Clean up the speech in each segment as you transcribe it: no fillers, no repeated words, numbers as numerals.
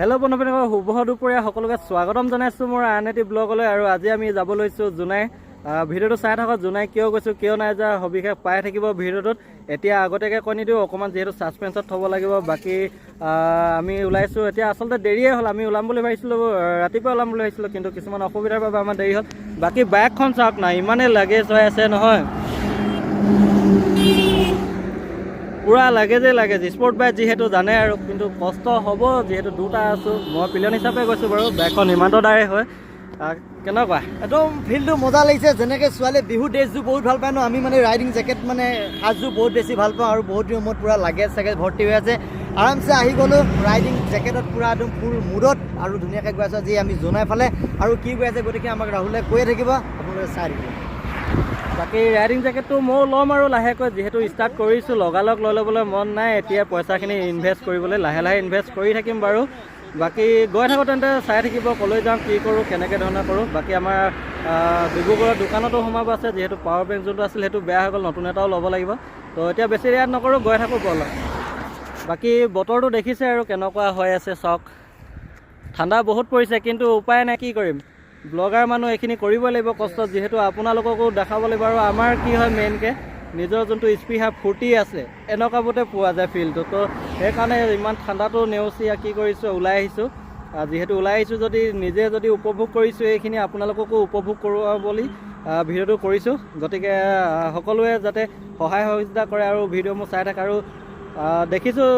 Hello' বন্ধুসকল, শুভ দুপৰীয়া সকলোকে স্বাগতম জনাইছোঁ মোৰ আন এটি ব্লগলৈ। আৰু আজি আমি যাব লৈছোঁ জোনাই। ভিডিঅ'টো চাই থাকক, জোনাই কিয় গৈছোঁ কিয় নাই যোৱা সবিশেষ পাই থাকিব ভিডিঅ'টোত। এতিয়া আগতীয়াকৈ কৈ নিদিওঁ, অকণমান যিহেতু ছাছপেন্সত থ'ব লাগিব। বাকী আমি ওলাইছোঁ এতিয়া, আচলতে দেৰিয়ে হ'ল। আমি ওলাম বুলি ভাবিছিলোঁ, ৰাতিপুৱা ওলাম বুলি ভাবিছিলোঁ, কিন্তু কিছুমান অসুবিধাৰ বাবে আমাৰ দেৰি হ'ল। বাকী বাইকখন চাওক না, ইমানেই লাগেজ হৈ আছে নহয়, পুৰা লাগেজ স্পৰ্ট বাইক যিহেতু জানে আৰু, কিন্তু কষ্ট হ'ব যিহেতু দুটা আছোঁ। মই পিলিয়ন হিচাপে গৈছোঁ বাৰু, বাইকখন হিমান্তৰ দ্বাৰাই হয়। কেনেকুৱা একদম ফিল্ডটো মজা লাগিছে। যেনেকৈ ছোৱালীয়ে বিহু ড্ৰেছযোৰ বহুত ভাল পায় ন, আমি মানে ৰাইডিং জেকেট মানে সাজযোৰ বহুত বেছি ভাল পাওঁ। আৰু বহুত দিনৰ মূৰত পূৰা লাগেজ চাগেজ ভৰ্তি হৈ আছে। আৰামছে আহি গ'লোঁ ৰাইডিং জেকেটত, পূৰা একদম ফুল মুডত আৰু ধুনীয়াকৈ গৈ আছোঁ আজি আমি জোনাই ফালে। আৰু কি গৈ আছে গতিকে আমাক ৰাহুলে কৈয়ে থাকিব, আপোনালোকে চাই থাকিব। বাকী ৰাইডিং জেকেটটো ময়ো ল'ম আৰু লাহেকৈ, যিহেতু ষ্টাৰ্ট কৰিছোঁ। লগালগ লৈ ল'বলৈ মন নাই এতিয়া, পইচাখিনি ইনভেষ্ট কৰিবলৈ লাহে লাহে ইনভেষ্ট কৰি থাকিম বাৰু। বাকী গৈ থাকোঁ তেন্তে, চাই থাকিব ক'লৈ যাওঁ, কি কৰোঁ, কেনেকৈ ধৰণে কৰোঁ। বাকী আমাৰ ডিব্ৰুগড়ৰ দোকানতো সোমাব আছে, যিহেতু পাৱাৰ বেংক যোনটো আছিল সেইটো বেয়া হৈ গ'ল, নতুন এটাও ল'ব লাগিব। তো এতিয়া বেছি ৰেয়াত নকৰোঁ, গৈ থাকোঁ ব'ল। বাকী বতৰটো দেখিছে আৰু কেনেকুৱা হৈ আছে চাওক, ঠাণ্ডা বহুত পৰিছে, কিন্তু উপায় নাই, কি কৰিম। ব্লগাৰ মানুহ এইখিনি কৰিবই লাগিব কষ্ট, যিহেতু আপোনালোককো দেখাব লাগিব। আৰু আমাৰ কি হয় মেইনকৈ নিজৰ যোনটো স্পৃহা ফূৰ্তি আছে এনেকুৱাবোৰতে পোৱা যায় ফিল্ডটো। তো সেইকাৰণে ইমান ঠাণ্ডাটো নেওচি কি কৰিছোঁ, ওলাই আহিছোঁ। যিহেতু ওলাই আহিছোঁ যদি নিজে যদি উপভোগ কৰিছোঁ এইখিনি, আপোনালোককো উপভোগ কৰোঁ বুলি ভিডিঅ'টো কৰিছোঁ। গতিকে সকলোৱে যাতে সহায় সহযোগিতা কৰে আৰু ভিডিঅ' মোৰ চাই থাকে। আৰু দেখিছোঁ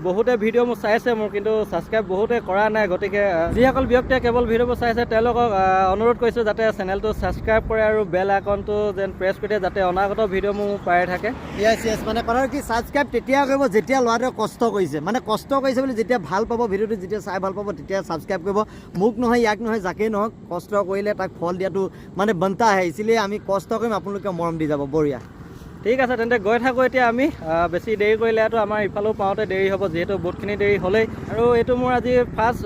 বহুতে ভিডিঅ' মোৰ চাইছে মোৰ, কিন্তু ছাবস্ক্ৰাইব বহুতে কৰা নাই। গতিকে যিসকল ব্যক্তিয়ে কেৱল ভিডিঅ'বোৰ চাইছে তেওঁলোকক অনুৰোধ কৰিছোঁ যাতে চেনেলটো ছাবস্ক্ৰাইব কৰে আৰু বেল আইকনটো যেন প্ৰেছ কৰি দিয়ে, যাতে অনাগত ভিডিঅ' মোৰ পাই থাকে। য়েছ মানে কথাটো কি, ছাবস্ক্ৰাইব তেতিয়া কৰিব যেতিয়া ল'ৰাটোৱে কষ্ট কৰিছে, মানে কষ্ট কৰিছে বুলি যেতিয়া ভাল পাব ভিডিঅ'টো, যেতিয়া চাই ভাল পাব তেতিয়া ছাবস্ক্ৰাইব কৰিব। মোক নহয়, ইয়াক নহয়, যাকেই নহওক, কষ্ট কৰিলে তাক ফল দিয়াটো মানে বনতা আহে। ইচিলিয়ে আমি কষ্ট কৰিম, আপোনালোকে মৰম দি যাব। বঢ়িয়া, ঠিক আছে তেন্তে গৈ থাকোঁ এতিয়া আমি। বেছি দেৰি কৰিলেতো আমাৰ ইফালেও পাওঁতে দেৰি হ'ব, যিহেতু বহুতখিনি দেৰি হ'লেই। আৰু এইটো মোৰ আজি ফাৰ্ষ্ট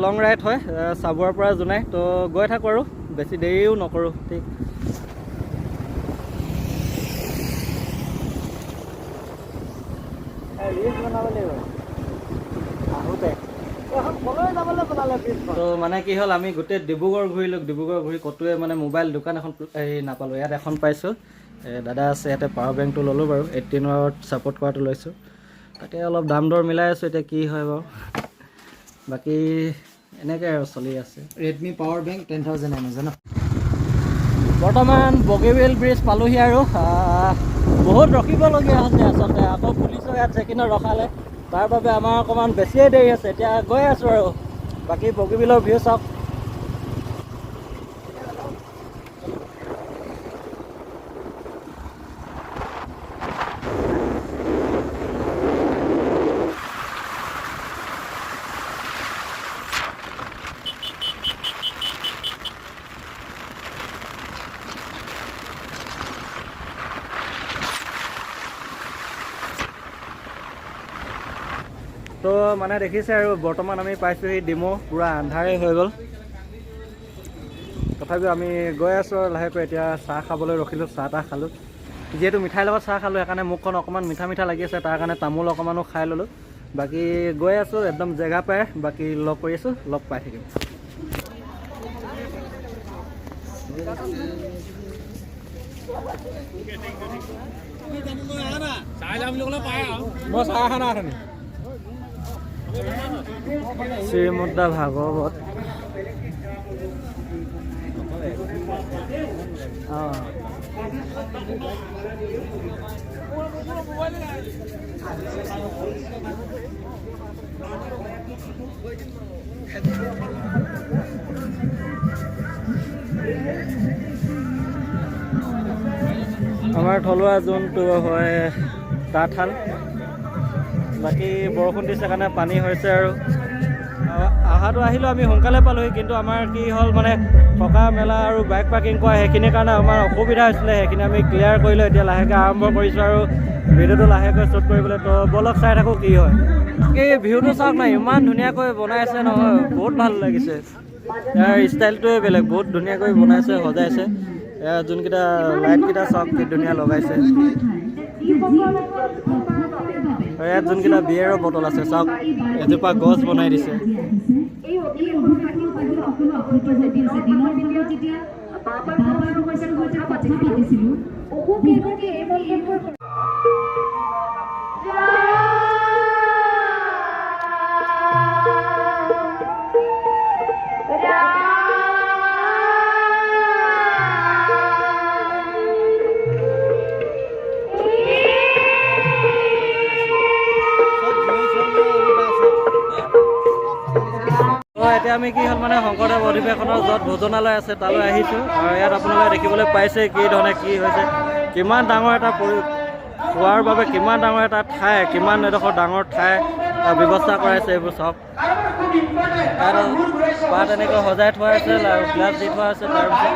লং ৰাইড হয় চাবুৱাৰ পৰা জোনাই। তো গৈ থাকোঁ আৰু বেছি দেৰিও নকৰোঁ। ঠিক ৰিলচ বনাব লাগিব আহোঁতে। তো মানে কি হ'ল, আমি গোটেই ডিব্ৰুগড় ঘূৰিলোঁ। ডিব্ৰুগড় ঘূৰি ক'তোৱে মানে মোবাইল দোকান এখন নাপালোঁ। ইয়াত এখন পাইছোঁ, দাদা আছে ইয়াতে, পাৱাৰ বেংকটো ল'লোঁ বাৰু, 18 ৱাট ছাপোৰ্ট কৰাটো লৈছোঁ। তাকে অলপ দাম দৰ মিলাই আছোঁ, এতিয়া কি হয় বাৰু। বাকী এনেকৈ আৰু চলি আছে। ৰেডমি পাৱাৰ বেংক 10,000 mAh ন। বৰ্তমান বগীবিল ব্ৰিজ পালোহি আৰু বহুত ৰখিবলগীয়া হৈছে আচলতে। আকৌ পুলিচৰ ইয়াত চেকিঙত ৰখালে, তাৰ বাবে আমাৰ অকণমান বেছিয়ে দেৰি আছে। এতিয়া গৈ আছোঁ আৰু। বাকী বগীবিলৰ ভিউ চাওক। তো মানে দেখিছে আৰু বৰ্তমান আমি পাইছোঁহি ডিমৌ, পূৰা আন্ধাৰেই হৈ গ'ল। তথাপিও আমি গৈ আছোঁ লাহেকৈ। এতিয়া চাহ খাবলৈ ৰখিলোঁ, চাহ তাহ খালোঁ। যিহেতু মিঠাইৰ লগত চাহ খালোঁ, সেইকাৰণে মুখখন অকণমান মিঠা মিঠা লাগি আছে, তাৰ কাৰণে তামোল অকণমানো খাই ল'লোঁ। বাকী গৈ আছোঁ একদম জেগা পাই। বাকী লগ কৰি আছোঁ, লগ পাই থাকিম। শ্ৰীমদ্দা ভাগৱত আমাৰ থলুৱা যোনটো হয় তাঁতশাল, বাকী বৰষুণ দিছে কাৰণে পানী হৈছে আৰু অহাটো আহিলেও আমি সোনকালে পালোহি, কিন্তু আমাৰ কি হ'ল মানে থকা মেলা আৰু বাইক পাৰ্কিং কৰা সেইখিনিৰ কাৰণে আমাৰ অসুবিধা হৈছিলে, সেইখিনি আমি ক্লিয়াৰ কৰিলোঁ। এতিয়া লাহেকৈ আৰম্ভ কৰিছোঁ আৰু ভিডিঅ'টো লাহেকৈ শ্বুট কৰিবলৈ, তো বলক চাই থাকোঁ কি হয়। এই ভিউটো চাওক না, ইমান ধুনীয়াকৈ বনাইছে নহয়, বহুত ভাল লাগিছে। ইয়াৰ ষ্টাইলটোৱে বেলেগ, বহুত ধুনীয়াকৈ বনাইছে, সজাইছে। ইয়াৰ যোনকেইটা লাইটকেইটা চাওক কি ধুনীয়া লগাইছে। আৰু ইয়াত যোনকেইটা বিয়েৰৰ বটল আছে চাওক, এজোপা গছ বনাই দিছে। এতিয়া আমি কি হ'ল মানে শংকৰদেৱ অধিৱেশনৰ য'ত ভোজনালয় আছে তালৈ আহিছোঁ, আৰু ইয়াত আপোনালোকে দেখিবলৈ পাইছে কি ধৰণে কি হৈছে, কিমান ডাঙৰ এটা খোৱাৰ বাবে কিমান ডাঙৰ এটা ঠাই, কিমান এডোখৰ ডাঙৰ ঠাই ব্যৱস্থা কৰাইছে। এইবোৰ চাওক, পাত এনেকৈ সজাই থোৱা আছে আৰু গ্লাছ দি থোৱা আছে। তাৰপিছত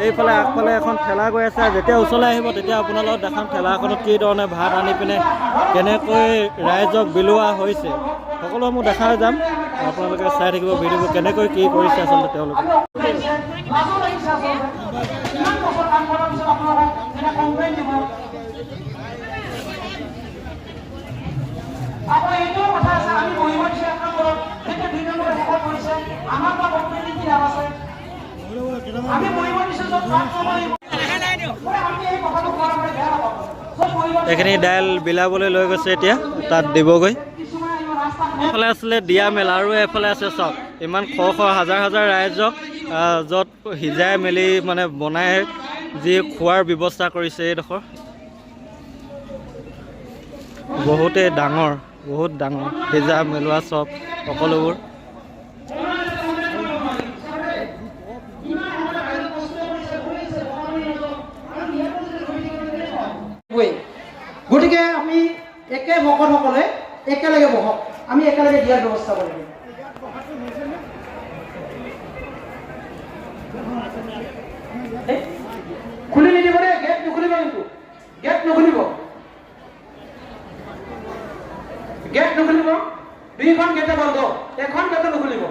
এইফালে আগফালে এখন ঠেলা গৈ আছে, যেতিয়া ওচৰলৈ আহিব তেতিয়া আপোনালোকক দেখাম ঠেলাখনত কি ধৰণে ভাত আনি পিনে কেনেকৈ ৰাইজক বিলোৱা হৈছে, সকলো মই দেখাই যাম। আপোনালোকে চাই থাকিব ভিডিঅ'বোৰ, কেনেকৈ কি কৰিছে আচলতে তেওঁলোকে। এইখিনি দাইল বিলাবলৈ লৈ গৈছে, এতিয়া তাত দিবগৈ। এফালে আছিলে দিয়া মেলা আৰু এফালে আছে চাওক, ইমান শ শ হাজাৰ হাজাৰ ৰাইজক য'ত সিজাই মেলি মানে বনাই যি খোৱাৰ ব্যৱস্থা কৰিছে। এইডোখৰ বহুতেই ডাঙৰ, বহুত ডাঙৰ, সিজা মেলোৱা চব সকলোবোৰ। গতিকে আমি একে ভকতসকলে একেলগে বহক, আমি একেলগে দিয়াৰ ব্যৱস্থা কৰিম। খুলি নিদিব দেই, গেট নুখুলিব, কিন্তু গেট নুখুলিব, গেট নুখুলিব। দুইখন গেটে বন্ধ, এখন গেটে নুখুলিব।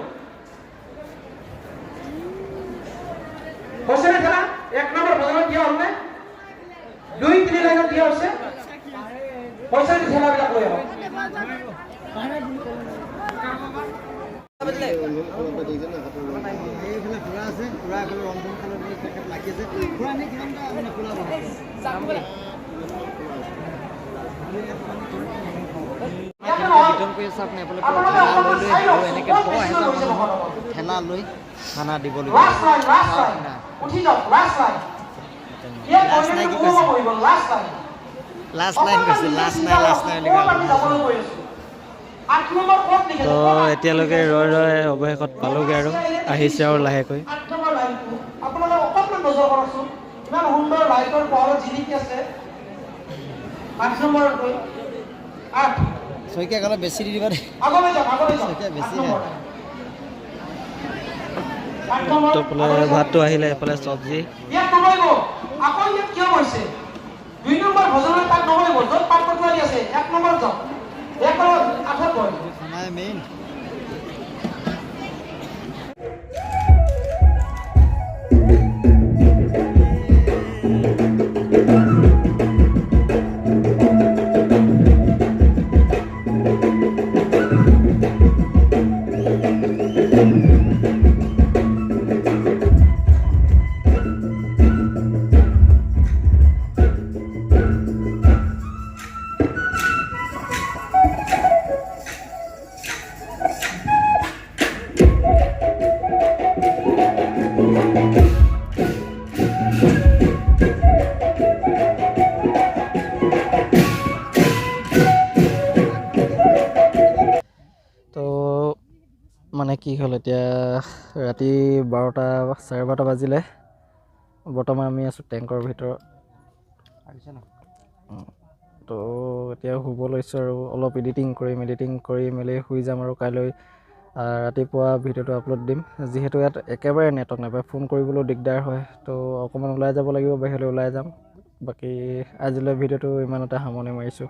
হৈছে নে খেলা? 1 নম্বৰ বজাৰত দিয়া হ'ল নে? 2-3 লাইনত দিয়া হৈছে। পইচা দি ঠেলাবিলাক লৈ আহক। ঠেলা লৈ খানা দিব লাগিব। লাষ্ট লাইন কৈছে, লাষ্ট নাই তো এতিয়ালৈকে ৰৈ ৰৈ অৱশেষত পালোগৈ আৰু আহিছে আৰু লাহেকৈ। আপোনালোকে অকণমান নজৰ কৰকচোন, ইমান সুন্দৰ লাইটৰ পোহৰত জিলিকি আছে। 5 নম্বৰত গৈ 8 শইকীয়া অলপ বেছি দি দিবা দেই, আগলৈ যাওক, আগলৈ যাওক। শইকীয়া বেছি তো বোলে ভাতটো আহিলে, এফালে চব্জি। ইয়াত নমৰিব, আকৌ ইয়াত কিয় হৈছে? 2 নম্বৰ ভোজনৰ তাত নমৰিব, য'ত পাত পটুৱাৰী আছে 1 নম্বৰত যাওক, 1 নম্বৰত আঠত গৈ খানাই মেইন। মানে কি হ'ল এতিয়া ৰাতি 12টা 12:30 বাজিলে। বৰ্তমান আমি আছোঁ টেংকৰ ভিতৰত। তো এতিয়া শুব লৈছোঁ আৰু অলপ এডিটিং কৰি মেলি শুই যাম আৰু কাইলৈ ৰাতিপুৱা ভিডিঅ'টো আপলোড দিম। যিহেতু ইয়াত একেবাৰে নেটৱৰ্ক নাপায়, ফোন কৰিবলৈও দিগদাৰ হয়, তো অকণমান ওলাই যাব লাগিব, বাহিৰলৈ ওলাই যাম। বাকী আজিলৈ ভিডিঅ'টো ইমানতে সামৰণি মাৰিছোঁ।